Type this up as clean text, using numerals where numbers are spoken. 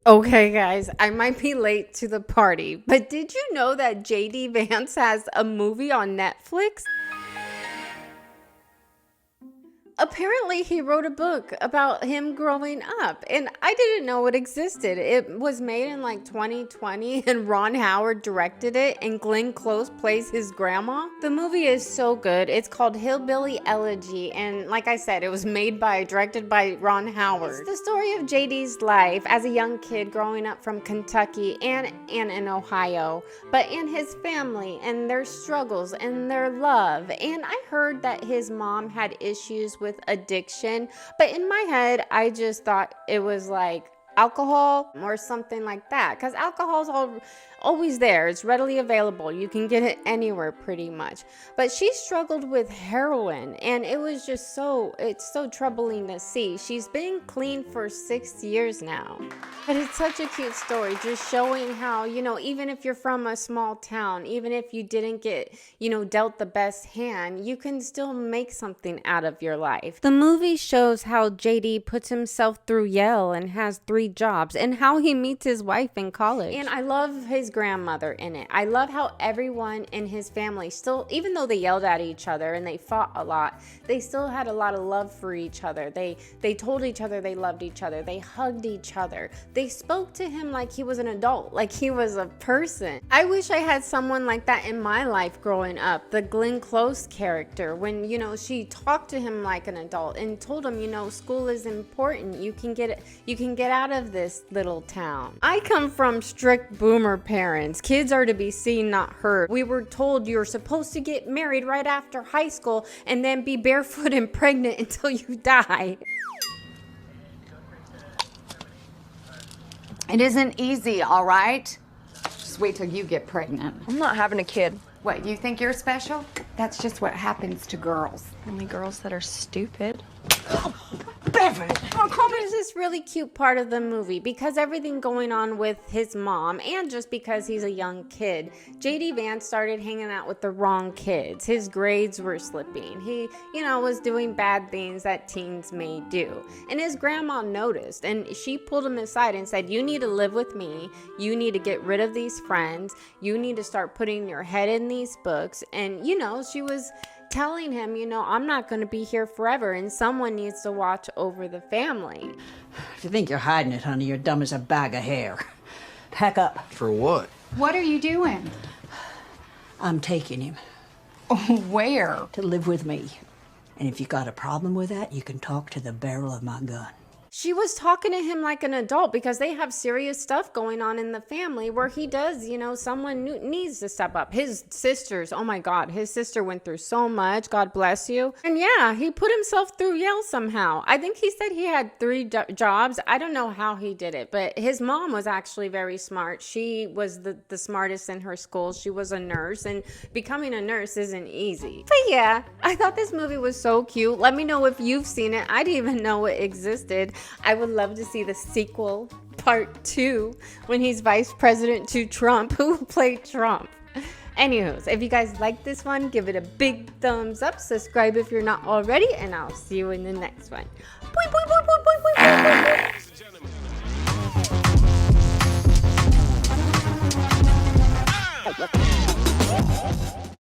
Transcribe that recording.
Okay, guys, I might be late to the party, but did you know that JD Vance has a movie on Netflix? Apparently, he wrote a book about him growing up, and I didn't know it existed. It was made in like 2020, and Ron Howard directed it, and Glenn Close plays his grandma. The movie is so good. It's called Hillbilly, Elegy, and like I said, it was directed by Ron Howard. It's the story of JD's life as a young kid growing up from Kentucky and in Ohio, but in his family and their struggles and their love. And I heard that his mom had issues with addiction, but in my head I just thought it was like alcohol or something like that, because alcohol's always there. It's readily available. You can get it anywhere pretty much. But she struggled with heroin, and it was just it's so troubling to see. She's been clean for 6 years now. But it's such a cute story, just showing how, even if you're from a small town, even if you didn't get, dealt the best hand, you can still make something out of your life. The movie shows how JD puts himself through Yale and has 3 jobs, and how he meets his wife in college. And I love his grandmother in it. I love how everyone in his family still, even though they yelled at each other and they fought a lot, they still had a lot of love for each other. They told each other they loved each other. They hugged each other. They spoke to him like he was an adult, like he was a person. I wish I had someone like that in my life growing up. The Glenn Close character, when, she talked to him like an adult and told him, school is important. You can get out of this little town. I come from strict boomer parents. Kids are to be seen, not heard. We were told you're supposed to get married right after high school and then be barefoot and pregnant until you die. It isn't easy, all right? Just wait till you get pregnant. I'm not having a kid. What, you think you're special? That's just what happens to girls. Only girls that are stupid. Beverly! There's this really cute part of the movie because everything going on with his mom, and just because he's a young kid, JD Vance started hanging out with the wrong kids. His grades were slipping. He, was doing bad things that teens may do. And his grandma noticed, and she pulled him aside and said, "You need to live with me. You need to get rid of these friends. You need to start putting your head in these books." And, she was telling him, I'm not going to be here forever, and someone needs to watch over the family. If you think you're hiding it, honey, you're dumb as a bag of hair. Pack up. For what? What are you doing? I'm taking him Where? to live with me. And if you got a problem with that, you can talk to the barrel of my gun. She was talking to him like an adult because they have serious stuff going on in the family where he does, someone needs to step up. His sisters, oh my God, his sister went through so much. God bless you. And yeah, he put himself through Yale somehow. I think he said he had 3 jobs. I don't know how he did it, but his mom was actually very smart. She was the smartest in her school. She was a nurse, and becoming a nurse isn't easy. But yeah, I thought this movie was so cute. Let me know if you've seen it. I didn't even know it existed. I would love to see the sequel, part 2, when he's vice president to Trump. Who played Trump? Anywho's, if you guys like this one, give it a big thumbs up. Subscribe if you're not already, and I'll see you in the next one. Boing, boing, boing, boing, boing, boing, boing, boing.